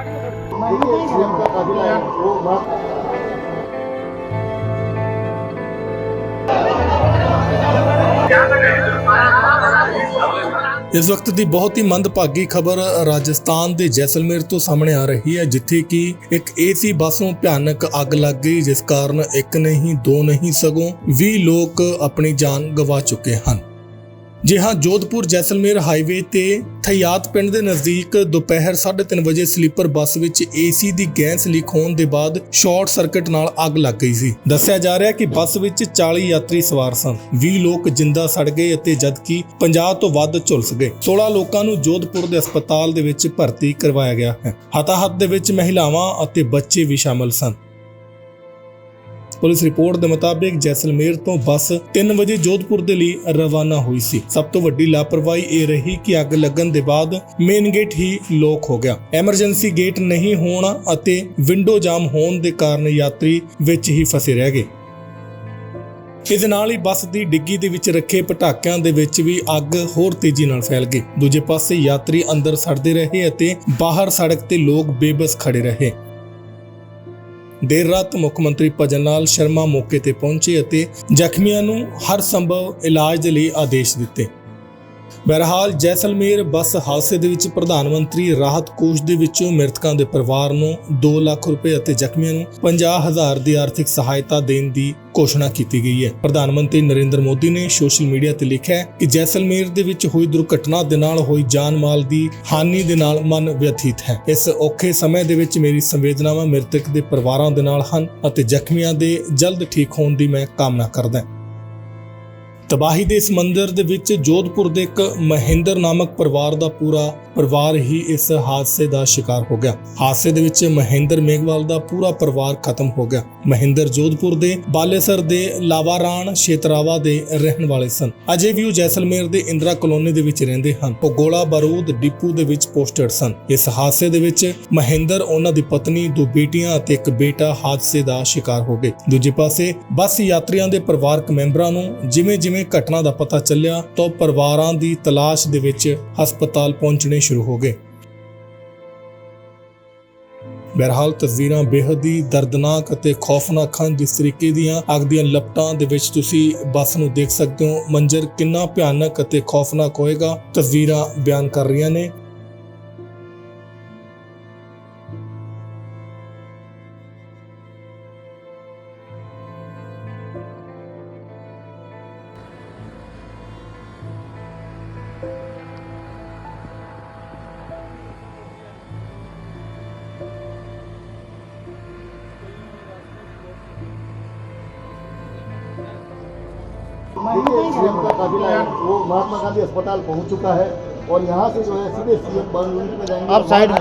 CM का काफिला है वो इस वक्त की बहुत ही मंदभागी खबर राजस्थान के जैसलमेर तो सामने आ रही है, जिथे कि एक एसी बस में भयानक अग लग गई, जिस कारण एक नहीं दो नहीं सगों 20 लोग अपनी जान गवा चुके हैं। जी हाँ, जोधपुर जैसलमेर हाईवे ते थयात पिंड के नजदीक दोपहर 3:30 वजे स्लीपर बस विच एसी दी गैस लीक होने के बाद शॉर्ट सर्किट नाल अग लग गई सी। दस्सिया जा रहा है कि बस विच 40 यात्री सवार सन, 20 लोग जिंदा सड़ गए अते जदकि 50 तो वध झुलस गए। 16 लोगों नूं जोधपुर के अस्पताल दे विच भर्ती करवाया गया है। हताहत दे विच महिलावां अते बच्चे भी शामिल सन। पुलिस रिपोर्ट के मुताबिक जैसलमेर तो बस 3 वजे जोधपुर के लिए रवाना हुई सी। सब तो वड्डी लापरवाही ये रही कि अग लगन के बाद मेन गेट ही लॉक हो गया। एमरजेंसी गेट नहीं होना अते विंडो जाम होने के कारण यात्री विच ही फसे रह गए। इस नाल ही बस की डिग्गी दे विच रखे पटाकियां दे विच भी अग होर तेजी नाल फैल गई। दूजे पासे यात्री अंदर सड़ते रहे अते बाहर सड़क ते लोग बेबस खड़े रहे। देर रात मुख मंत्री भजन लाल शर्मा मौके ते पहुंचे अते जख्मियां नूं हर संभव इलाज दे लई आदेश दिते। बहरहाल जैसलमेर बस हादसे दे विच प्रधानमंत्री राहत कोष दे विचों मृतकां दे परिवार नूं 2 लाख रुपए अते जख्मियां नूं 50,000 दी आर्थिक सहायता देण दी घोषणा की गई है। प्रधानमंत्री नरेंद्र मोदी ने सोशल मीडिया ते लिखा है कि जैसलमेर दे विच हुई दुर्घटना दे नाल होई जान माल दी हानि दे नाल मन व्यथित है। इस औखे समय दे विच मेरी संवेदनावां मृतक दे परिवारां दे नाल हन अते जख्मियां दे जल्द ठीक होण दी मैं कामना करदा हां। तबाही के समंदर दे विच जोधपुर दे एक महेंद्र नामक परिवार का पूरा परिवार ही इस हादसे का शिकार हो गया। हादसे दे विच महेंद्र मेघवाल का पूरा परिवार खत्म हो गया। महेंद्र जोधपुर दे बालेसर दे लावारान शेतरावा दे रहन वाले सन। अजे भी वो जैसलमेर दे इंदिरा कॉलोनी दे विच रहिंदे हन। वो गोला बारूद डिपू दे विच पोस्टेड सन। इस हादसे दे विच महेंद्र, उन्हां दी पत्नी, 2 बेटियां अते एक बेटा हादसे का शिकार हो गए। दूजे पासे बस यात्रियों के परिवारक मैंबरां नूं जिवें जिवें घटना का पता चलिया तो परिवारां दी तलाश दे विच हस्पताल पहुंचने शुरू हो गए। बहरहाल तस्वीरां बेहद ही दर्दनाक अते खौफनाक हैं। जिस तरीके दीयां अग दीयां लपटां दे विच तुसीं बस नूं देख सकते हो, मंजर कितना भयानक अते खौफनाक होएगा तस्वीरां बयान कर रही ने। सीएम का काफिला है वो महात्मा गांधी अस्पताल पहुंच चुका है और यहाँ से जो है सीधे सीएम बर्नूट में जाएंगे। आप साइड में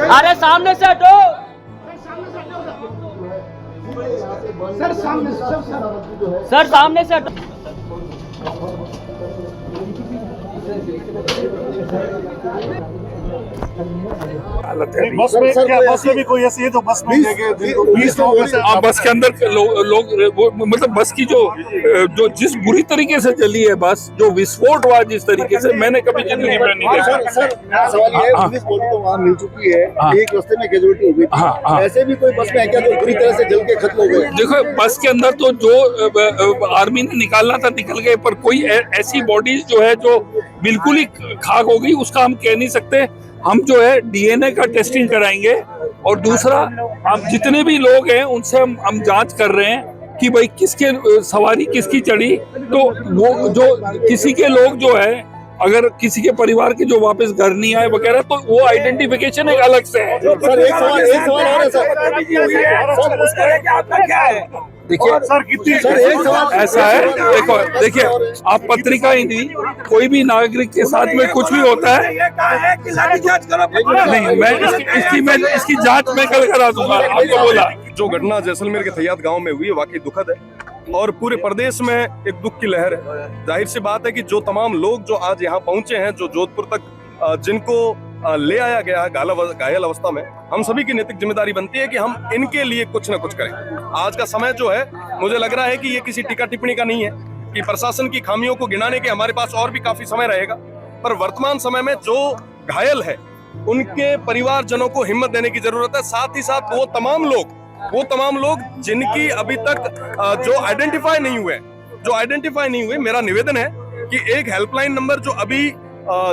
अरे सामने से हटो सर, सामने से हटो। बस में क्या बस में भी कोई ऐसी है जो बस में बस के अंदर लोग मतलब बस की जो जिस बुरी तरीके से चली है बस, जो विस्फोट हुआ जिस तरीके से, मैंने कभी जिंदगी में नहीं देखा। सर सवाल ये है, पुलिस बॉडी तो वहाँ मिल चुकी है, एक रास्ते में कैजुअलिटी हो गई थी, ऐसे भी कोई बस में है क्या जो बुरी तरह से जल के खत्म हो गए? देखो, बस के अंदर तो जो आर्मी ने निकालना था निकल गए, पर कोई ऐसी बॉडीज जो है जो बिल्कुल ही खाक हो गई उसका हम कह नहीं सकते। हम जो है डीएनए का टेस्टिंग कराएंगे और दूसरा हम जितने भी लोग हैं उनसे हम जांच कर रहे हैं कि भाई किसके सवारी किसकी चढ़ी, तो वो जो किसी के लोग जो है अगर किसी के परिवार के जो वापस घर नहीं आए वगैरह तो वो आइडेंटिफिकेशन एक अलग से है। सर एक सवाल और है सर। देखिए सर कितनी ऐसा है, देखो देखिए आप पत्रिका ही नहीं, कोई भी नागरिक के साथ में कुछ भी होता है नहीं, मैं इसकी जांच मैं कल करा दूंगा। आपको बोला जो घटना जैसलमेर के थयात गांव में हुई है वाकई दुखद है और पूरे प्रदेश में एक दुख की लहर है। जाहिर सी बात है कि जो तमाम लोग जो आज यहाँ पहुंचे हैं, जो जोधपुर तक जिनको ले आया गया है घायल अवस्था में, हम सभी की नैतिक जिम्मेदारी बनती है कि हम इनके लिए कुछ न कुछ करें। आज का समय जो है, मुझे लग रहा है कि ये किसी टीका टिप्पणी का नहीं है कि प्रशासन की खामियों को गिनाने के हमारे पास और भी काफी समय रहेगा, पर वर्तमान समय में जो घायल है उनके परिवारजनों को हिम्मत देने की जरूरत है। साथ ही साथ वो तमाम लोग जिनकी अभी तक जो आइडेंटिफाई नहीं हुए, मेरा निवेदन है कि एक हेल्पलाइन नंबर जो अभी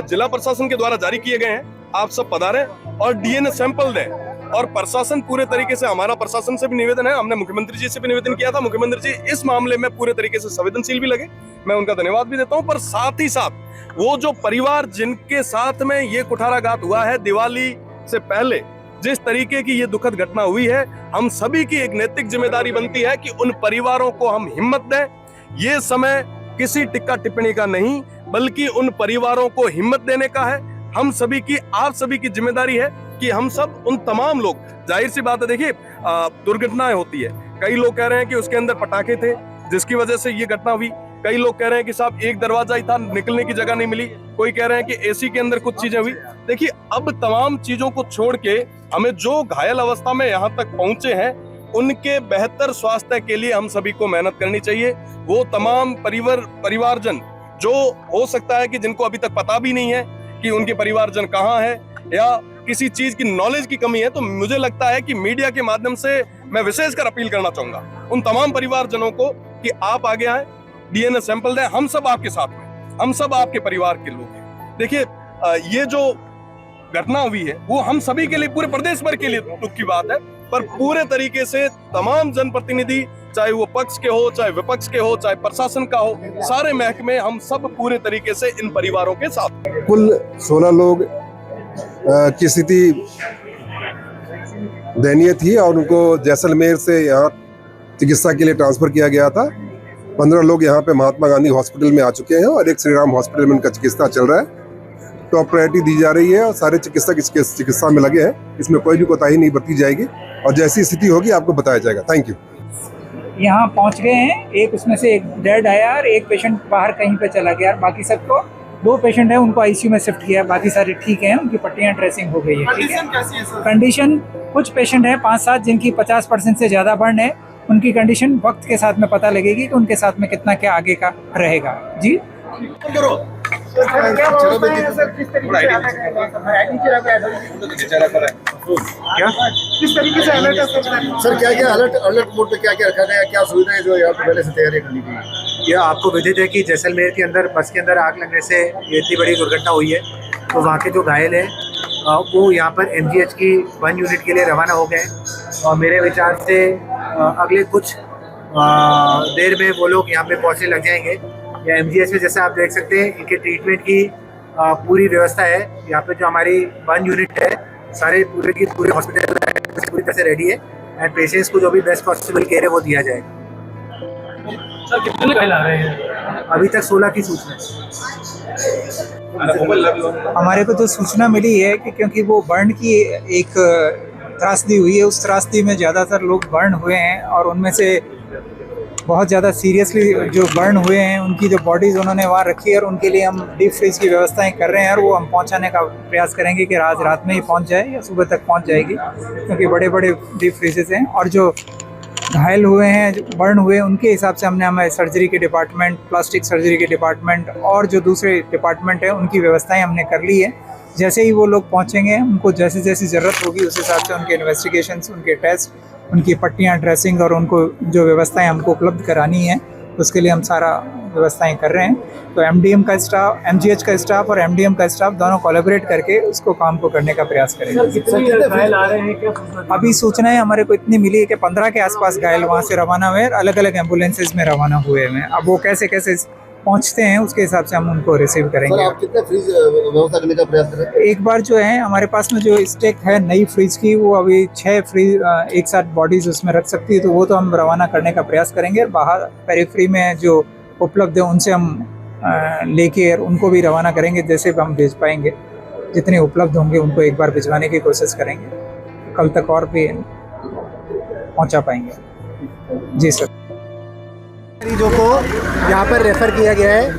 जिला प्रशासन के द्वारा जारी किए गए हैं, आप सब पधारें और डीएनए सैंपल दें। और प्रशासन पूरे तरीके से, हमारा प्रशासन से भी निवेदन है, हमने मुख्यमंत्री जी से भी निवेदन किया था, मुख्यमंत्री जी इस मामले में पूरे तरीके से संवेदनशील भी लगे, मैं उनका धन्यवाद भी देता हूं। पर साथ ही साथ वो जो परिवार जिनके साथ में ये कुठाराघात हुआ है, दिवाली से पहले जिस तरीके की ये दुखद घटना हुई है, हम सभी की एक नैतिक जिम्मेदारी बनती है कि उन परिवारों को हम हिम्मत दें। ये समय किसी टिक्का टिप्पणी का नहीं, बल्कि उन परिवारों को हिम्मत देने का है। हम सभी की, आप सभी की जिम्मेदारी है कि हम सब उन तमाम लोग, जाहिर सी बात है, देखिए दुर्घटनाएं होती है, कई लोग कह रहे हैं कि उसके अंदर पटाखे थे जिसकी वजह से ये घटना हुई, कई लोग कह रहे हैं कि साहब एक दरवाजा ही था, निकलने की जगह नहीं मिली, कोई कह रहे हैं कि एसी के अंदर कुछ चीजें हुई। देखिए, अब तमाम चीजों को छोड़ के हमें जो घायल अवस्था में यहाँ तक पहुंचे हैं उनके बेहतर स्वास्थ्य के लिए हम सभी को मेहनत करनी चाहिए। वो तमाम परिवारजन जो हो सकता है कि जिनको अभी तक पता भी नहीं है कि उनके परिवारजन कहाँ है या किसी चीज की नॉलेज की कमी है, तो मुझे लगता है कि मीडिया के माध्यम से मैं विशेषकर अपील करना चाहूंगा उन तमाम परिवारजनों को कि आप आगे आए, डीएनए सैंपल दें। हम सब आपके साथ हैं, हम सब आपके परिवार के लोग हैं। देखिए, ये जो घटना हुई है वो हम सभी के लिए, पूरे प्रदेश भर के लिए दुख की बात है, पर पूरे तरीके से तमाम जनप्रतिनिधि, चाहे वो पक्ष के हो, चाहे विपक्ष के हो, चाहे प्रशासन का हो, सारे महकमे, हम सब पूरे तरीके से इन परिवारों के साथ। कुल 16 लोग की स्थिति दयनीय थी और उनको जैसलमेर से यहाँ चिकित्सा के लिए ट्रांसफर किया गया था। 15 लोग यहाँ पे महात्मा गांधी हॉस्पिटल में आ चुके हैं और एक श्री राम हॉस्पिटल में उनका चिकित्सा चल रहा है। टॉप प्रायोरिटी दी जा रही है और सारे चिकित्सक इसके चिकित्सा में लगे हैं, इसमें कोई भी कोताही नहीं बरती जाएगी और जैसी स्थिति होगी आपको बताया जाएगा। Thank you. यहाँ पहुँच गए हैं, एक उसमें से एक डेड आया और एक पेशेंट बाहर कहीं पे चला गया, बाकी सबको 2 पेशेंट हैं उनको आईसीयू में शिफ्ट किया, बाकी सारे ठीक हैं, उनकी पट्टियाँ ड्रेसिंग हो गई है। कंडीशन कैसी है सर? कंडीशन, कुछ पेशेंट हैं 5-7 जिनकी 50% से ज़्यादा बर्न है, उनकी कंडीशन वक्त के साथ में पता लगेगी कि उनके साथ में कितना क्या आगे का रहेगा। जी क्या किस तरीके से अलर्ट है सर? क्या अलर्ट मोड पे क्या रखा गया, क्या सुविधाएं जो यहाँ पहले से तैयारी करनी चाहिए? यह आपको विदित है कि जैसलमेर के अंदर बस के अंदर आग लगने से ये इतनी बड़ी दुर्घटना हुई है, तो वहाँ के जो घायल हैं वो यहाँ पर एमजीएच की 1 यूनिट के लिए रवाना हो गए और मेरे विचार से अगले कुछ देर में वो लोग यहाँ पे पहुँचने लग जाएंगे। या एमजीएच में जैसे आप देख सकते हैं इनके ट्रीटमेंट की पूरी व्यवस्था है। यहाँ पे जो हमारी 1 यूनिट है, सारे पूरे हॉस्पिटल पूरी तरह से रेडी है एंड पेशेंट्स को जो भी बेस्ट पॉसिबल केयर है वो दिया जाएगा। सर कितने घायल आ रहे हैं? अभी तक 16 की सूचना हमारे को तो सूचना मिली है कि क्योंकि वो बर्न की एक त्रासदी हुई है, उस त्रासदी में ज़्यादातर लोग बर्न हुए हैं और उनमें से बहुत ज़्यादा सीरियसली जो बर्न हुए हैं उनकी जो बॉडीज़ उन्होंने वहाँ रखी है और उनके लिए हम डीप फ्रीज की व्यवस्थाएं कर रहे हैं और वो हम पहुँचाने का प्रयास करेंगे कि आज रात में ही पहुँच जाए या सुबह तक पहुँच जाएगी, क्योंकि बड़े बड़े डीप फ्रीजेस हैं। और जो घायल हुए हैं, जो बर्न हुए, उनके हिसाब से हमने हमारे सर्जरी के डिपार्टमेंट, प्लास्टिक सर्जरी के डिपार्टमेंट और जो दूसरे डिपार्टमेंट हैं उनकी व्यवस्थाएँ हमने कर ली है। जैसे ही वो लोग पहुँचेंगे, उनको जैसी जैसी ज़रूरत होगी उस हिसाब से उनके इन्वेस्टिगेशंस, उनके टेस्ट, उनकी पट्टियाँ, ड्रेसिंग और उनको जो व्यवस्थाएं हमको उपलब्ध करानी है उसके लिए हम सारा व्यवस्थाएं कर रहे हैं। तो एमडीएम का स्टाफ, एमजीएच का स्टाफ और एमडीएम का स्टाफ दोनों कोलैबोरेट करके उसको काम को करने का प्रयास करेंगे। कितने घायल आ रहे हैं क्या? अभी सूचनाएं हमारे को इतनी मिली है कि 15 के आसपास घायल वहाँ से रवाना हुए, अलग अलग एम्बुलेंसेज में रवाना हुए हैं। अब वो कैसे कैसे पहुंचते हैं उसके हिसाब से हम उनको रिसीव करेंगे। सर, आप कितने फ्रीज व्यवस्था करने का प्रयास कर रहे हैं? एक बार जो है हमारे पास में जो स्टेक है नई फ्रीज की, वो अभी 6 फ्रीज एक साथ बॉडीज उसमें रख सकती है, तो वो तो हम रवाना करने का प्रयास करेंगे। बाहर पेरिफेरी में जो उपलब्ध है उनसे हम लेके उनको भी रवाना करेंगे, जैसे भी हम भेज पाएंगे, जितने उपलब्ध होंगे उनको एक बार भिजवाने की कोशिश करेंगे, कल तक और भी पहुँचा पाएंगे। जी सर। मरीजों को यहाँ पर रेफ़र किया गया है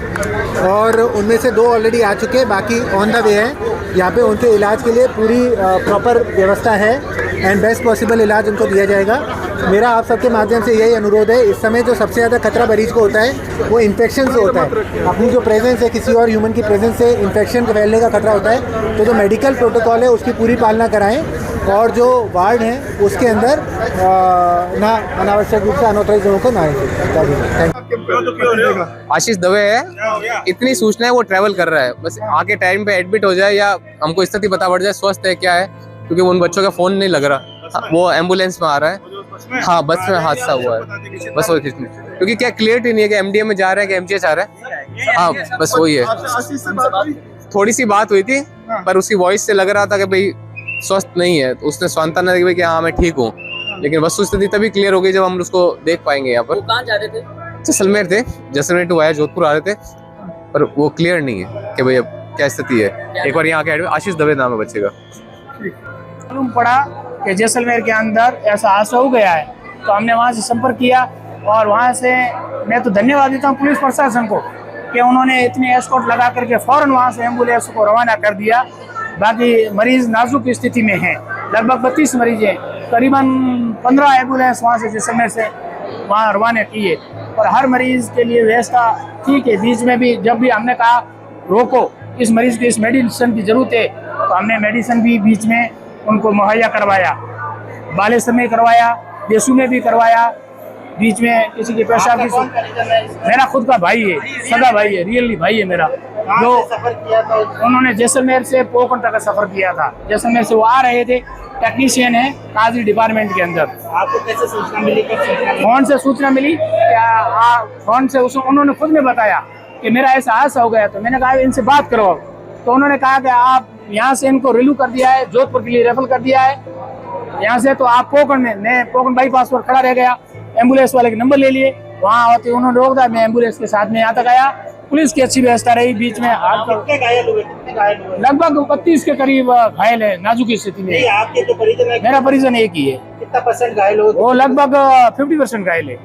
और उनमें से 2 ऑलरेडी आ चुके हैं, बाकी ऑन द वे हैं। यहाँ पे उनके इलाज के लिए पूरी प्रॉपर व्यवस्था है एंड बेस्ट पॉसिबल इलाज उनको दिया जाएगा। मेरा आप सबके माध्यम से यही अनुरोध है, इस समय जो सबसे ज़्यादा खतरा मरीज को होता है वो इन्फेक्शन से होता है। अपनी जो प्रेजेंस है, किसी और ह्यूमन की प्रेजेंस से इन्फेक्शन फैलने का खतरा होता है। तो जो मेडिकल प्रोटोकॉल है उसकी पूरी पालना कराएं और जो वार्ड है उसके अंदर ना अनावश्यक रूप से अनऑथराइज लोगों को ना आए। आशीष दवे है, इतनी सूचना है वो ट्रैवल कर रहा है, बस आके टाइम पे एडमिट हो जाए या हमको स्थिति पता पड़ जाए स्वस्थ है क्या है, क्योंकि उन बच्चों का फोन नहीं लग रहा, वो एम्बुलेंस में आ रहा है। हाँ, बस में हादसा हुआ है, बस वही कितनी, क्योंकि क्या क्लियरिटी नहीं है कि एमडीए में जा रहा है कि एमजीएच आ रहा है। हाँ, बस वही है। थोड़ी सी बात हुई थी पर उसकी वॉइस से लग रहा था कि भाई स्वस्थ नहीं है, तो उसने सांत्वना दी कि हाँ मैं ठीक हूँ, लेकिन वस्तुस्थिति तभी क्लियर हो गई जब हम उसको देख पाएंगे। यहाँ पर कहाँ जा रहे थे? जैसलमेर थे, जैसलमेर टू आया जोधपुर आ रहे थे, पर वो क्लियर नहीं है कि भाई अब क्या स्थिति है। एक बार यहाँ के आशीष दवे नाम है बच्चे का। मालूम पड़ा कि जैसलमेर के अंदर ऐसा हादसा हो गया है, तो हमने वहाँ से संपर्क किया और वहाँ से मैं तो धन्यवाद देता हूँ पुलिस प्रशासन को कि उन्होंने इतनी एस्कॉर्ट लगा करके फौरन वहाँ से एम्बुलेंस को रवाना कर दिया। बाकी मरीज नाजुक स्थिति में हैं, लगभग 32 मरीज हैं, करीबन 15 एम्बुलेंस वहाँ से जैसलमेर से वहाँ रवाना किए और हर मरीज के लिए व्यवस्था ठीक है। बीच में भी जब भी हमने कहा रोको, इस मरीज को इस मेडिसिन की जरूरत है, तो हमने मेडिसिन भी बीच में उनको मुहैया करवाया, बालेश्वर में करवाया, बेसू में भी करवाया। बीच में किसी के पेशाब की, मेरा खुद का भाई है, सगा भाई है, रियली भाई है मेरा, जो उन्होंने जैसलमेर से पोखरण तक का सफर किया था। जैसलमेर से वो आ रहे थे, टेक्नीशियन है काजी डिपार्टमेंट के अंदर। आपको कैसे सूचना मिली? फोन से सूचना मिली, फोन से उन्होंने खुद में बताया कि मेरा ऐसा हादसा हो गया, तो मैंने कहा इनसे बात करवाओ, तो उन्होंने कहा कि आप यहाँ से इनको रिलीव कर दिया है, जोधपुर के लिए रेफर कर दिया है यहाँ से, तो आप पोखरण में, मैं पोखरण बाईपास पर खड़ा रह गया, एम्बुलेंस वाले के नंबर ले लिए, वहाँ आते उन्होंने रोक दिया, मैं एम्बुलेंस के साथ में यहाँ तक आया। पुलिस की अच्छी व्यवस्था रही, बीच में लगभग 32 के करीब घायल है, नाजुक स्थिति में। आपके जो परिजन है? मेरा परिजन एक ही है। कितना % घायल हो? वो लगभग 50% घायल है।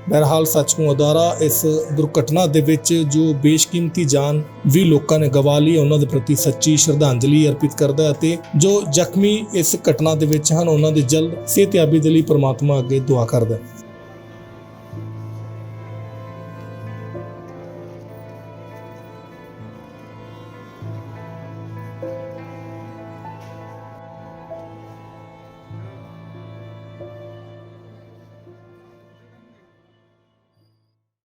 बहरहाल सच ਨੂੰ ਅਦਾਰਾ ਇਸ ਦੁਰਘਟਨਾ ਦੇ ਵਿੱਚ ਜੋ ਬੇਸ਼ਕੀਮਤੀ ਜਾਨ ਵੀ ਲੋਕਾਂ ਨੇ ਗਵਾ ਲਈ, ਉਹਨਾਂ ਦੇ ਪ੍ਰਤੀ ਸੱਚੀ ਸ਼ਰਧਾਂਜਲੀ ਅਰਪਿਤ ਕਰਦਾ ਹੈ ਅਤੇ ਜੋ ਜ਼ਖਮੀ ਇਸ ਘਟਨਾ ਦੇ ਵਿੱਚ ਹਨ ਉਹਨਾਂ ਦੇ ਜਲਦ ਸਿਹਤਯਾਬੀ ਦੇ ਲਈ ਪ੍ਰਮਾਤਮਾ ਅੱਗੇ ਦੁਆ ਕਰਦਾ ਹੈ।